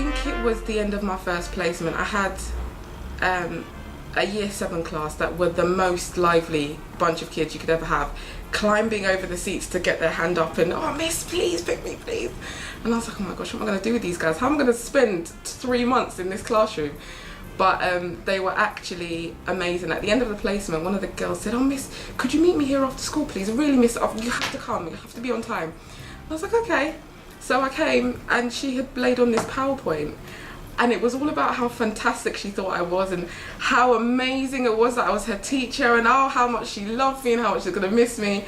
think it was the end of my first placement. I had a year 7 class that were the most lively bunch of kids you could ever have, climbing over the seats to get their hand up and, oh miss, please pick me, please. And I was like, oh my gosh, what am I going to do with these guys? How am I going to spend 3 months in this classroom? But they were actually amazing. At the end of the placement, one of the girls said, oh miss, could you meet me here after school please? I really miss it. You have to come, you have to be on time. I was like, okay. So I came and she had laid on this PowerPoint and it was all about how fantastic she thought I was and how amazing it was that I was her teacher and oh, how much she loved me and how much she's going to miss me.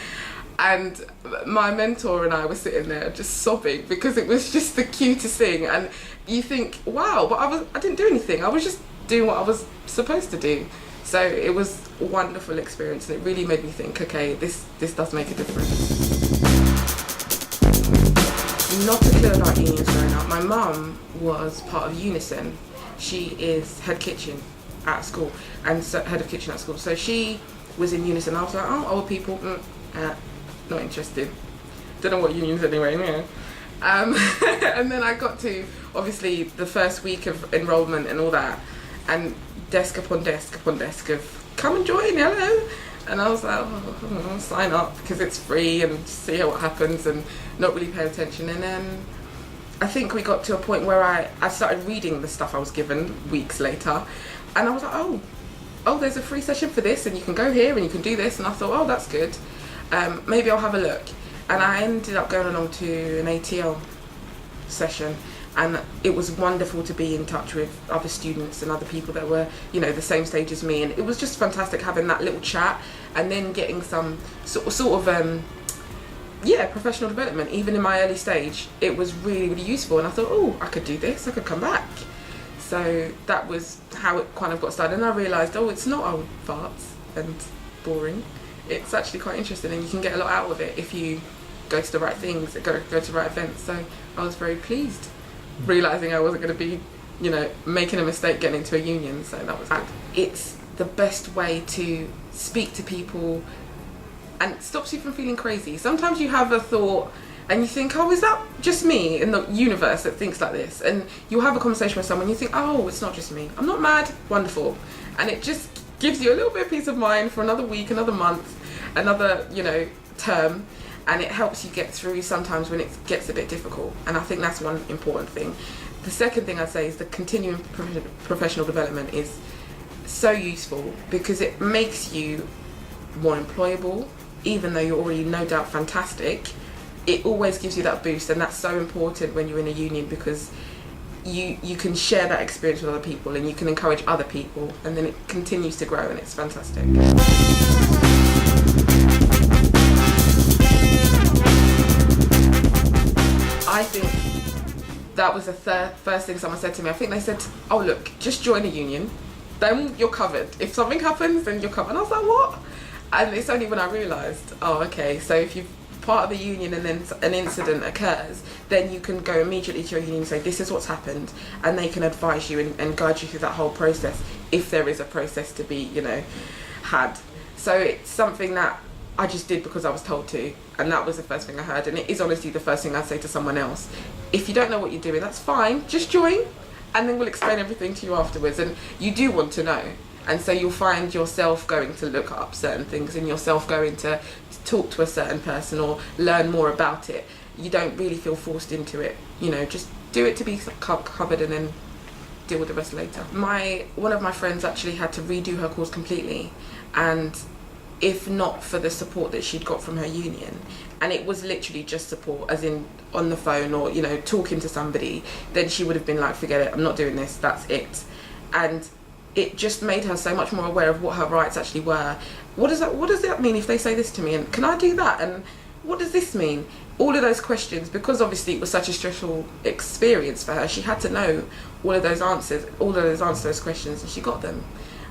And my mentor and I were sitting there just sobbing because it was just the cutest thing. And you think, wow, but I didn't do anything. I was just doing what I was supposed to do. So it was a wonderful experience and it really made me think, okay, this does make a difference. Not a clue about unions growing up. My mum was part of Unison. She is head kitchen at school and so, head of kitchen at school. So she was in Unison. I was like, oh, old people, not interested. Don't know what unions anyway. Yeah. And then I got to obviously the first week of enrolment and all that, and desk upon desk of come and join, hello. And I was like, oh, I'll sign up because it's free and see what happens and not really pay attention. And then I think we got to a point where I started reading the stuff I was given weeks later and I was like, oh, there's a free session for this and you can go here and you can do this. And I thought, oh, that's good. Maybe I'll have a look. And I ended up going along to an ATL session. And it was wonderful to be in touch with other students and other people that were, you know, the same stage as me. And it was just fantastic having that little chat and then getting some sort of professional development, even in my early stage. It was really, really useful. And I thought, oh, I could do this, I could come back. So that was how it kind of got started. And I realised, oh, it's not old farts and boring. It's actually quite interesting and you can get a lot out of it if you go to the right things, go to the right events. So I was very pleased, realising I wasn't going to be, you know, making a mistake getting into a union, so that was good. It's the best way to speak to people and it stops you from feeling crazy. Sometimes you have a thought and you think, oh, is that just me in the universe that thinks like this? And you'll have a conversation with someone, you think, oh, it's not just me. I'm not mad, wonderful. And it just gives you a little bit of peace of mind for another week, another month, another, you know, term. And it helps you get through sometimes when it gets a bit difficult. And I think that's one important thing. The second thing I'd say is the continuing professional development is so useful because it makes you more employable, even though you're already no doubt fantastic. It always gives you that boost, and that's so important when you're in a union because you can share that experience with other people and you can encourage other people, and then it continues to grow and it's fantastic. I think that was the first thing someone said to me. I think they said, oh look, just join a union, then you're covered. If something happens, then you're covered. And I was like, what? And it's only when I realised, oh okay, so if you're part of a union and then an incident occurs, then you can go immediately to your union and say, this is what's happened, and they can advise you and guide you through that whole process, if there is a process to be, you know, had. So it's something that I just did because I was told to, and that was the first thing I heard, and it is honestly the first thing I'd say to someone else. If you don't know what you're doing, that's fine, just join, and then we'll explain everything to you afterwards. And you do want to know, and so you'll find yourself going to look up certain things and yourself going to talk to a certain person or learn more about it. You don't really feel forced into it, you know, just do it to be covered and then deal with the rest later. One of my friends actually had to redo her course completely, and if not for the support that she'd got from her union, and it was literally just support, as in on the phone or, you know, talking to somebody, then she would have been like, forget it, I'm not doing this, that's it. And it just made her so much more aware of what her rights actually were. What does that mean if they say this to me, and can I do that, and what does this mean? All of those questions, because obviously it was such a stressful experience for her, she had to know all of those answers to those questions, and she got them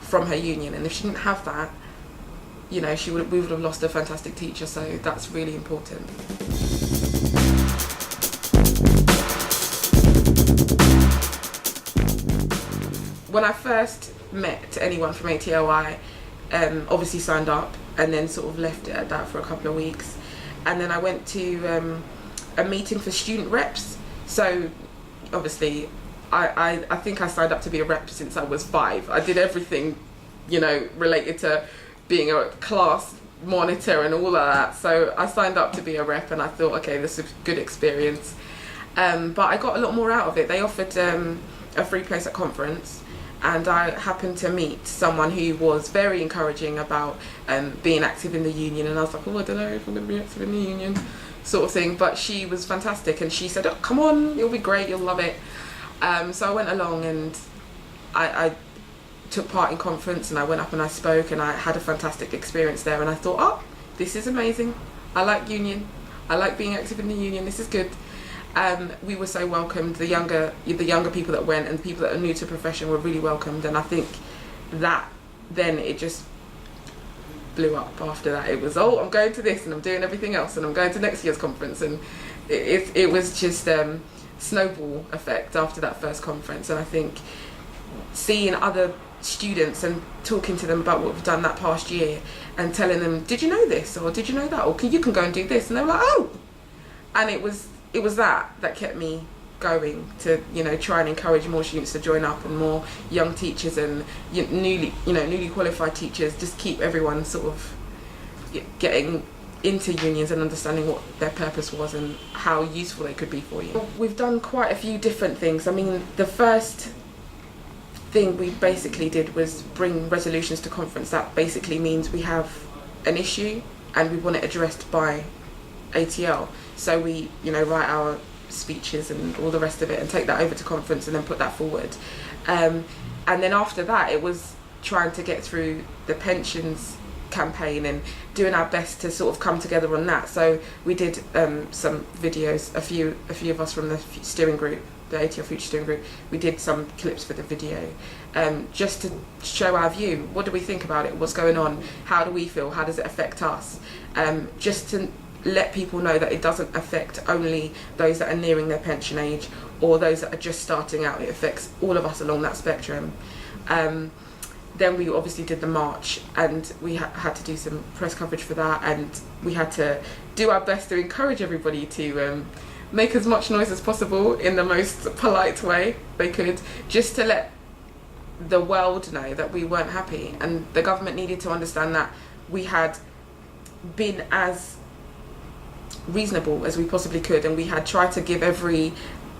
from her union. And if she didn't have that, you know, we would have lost a fantastic teacher, so that's really important. When I first met anyone from ATL, I obviously signed up and then sort of left it at that for a couple of weeks. And then I went to a meeting for student reps. So obviously I think I signed up to be a rep since I was 5. I did everything, you know, related to being a class monitor and all of that. So I signed up to be a rep, and I thought, okay, this is a good experience. But I got a lot more out of it. They offered a free place at conference, and I happened to meet someone who was very encouraging about being active in the union, and I was like, oh, I don't know if I'm going to be active in the union, sort of thing. But she was fantastic, and she said, oh, come on, you'll be great, you'll love it. So I went along, and I took part in conference, and I went up and I spoke, and I had a fantastic experience there, and I thought, oh, this is amazing. I like union. I like being active in the union. This is good. We were so welcomed. The younger people that went and the people that are new to the profession were really welcomed, and I think that then it just blew up after that. It was, oh, I'm going to this and I'm doing everything else and I'm going to next year's conference, and it was just snowball effect after that first conference. And I think seeing other students and talking to them about what we've done that past year and telling them, did you know this, or did you know that, or you can go and do this, and they were like, oh, and it was that kept me going to, you know, try and encourage more students to join up, and more young teachers and newly qualified teachers, just keep everyone sort of getting into unions and understanding what their purpose was and how useful they could be for you. We've done quite a few different things. I mean, the first thing we basically did was bring resolutions to conference. That basically means we have an issue and we want it addressed by ATL. So we, you know, write our speeches and all the rest of it and take that over to conference and then put that forward. And then after that, it was trying to get through the pensions campaign and doing our best to sort of come together on that. So we did some videos, a few of us from the steering group, the ATLFuture steering group, we did some clips for the video, just to show our view. What do we think about it? What's going on? How do we feel? How does it affect us? Just to let people know that it doesn't affect only those that are nearing their pension age or those that are just starting out. It affects all of us along that spectrum. Then we obviously did the march, and we had to do some press coverage for that, and we had to do our best to encourage everybody to make as much noise as possible in the most polite way they could, just to let the world know that we weren't happy, and the government needed to understand that we had been as reasonable as we possibly could, and we had tried to give every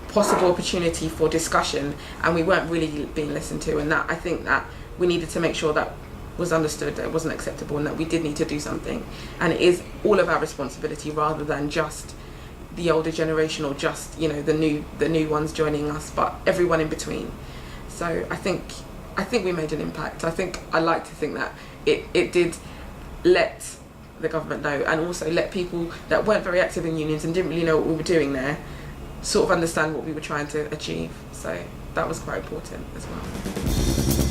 possible opportunity for discussion, and we weren't really being listened to. And that, I think that we needed to make sure that was understood, that it wasn't acceptable, and that we did need to do something, and it is all of our responsibility rather than just the older generation or just, you know, the new ones joining us, but everyone in between. So I think we made an impact. I like to think that it did let the government know, and also let people that weren't very active in unions and didn't really know what we were doing there sort of understand what we were trying to achieve. So that was quite important as well.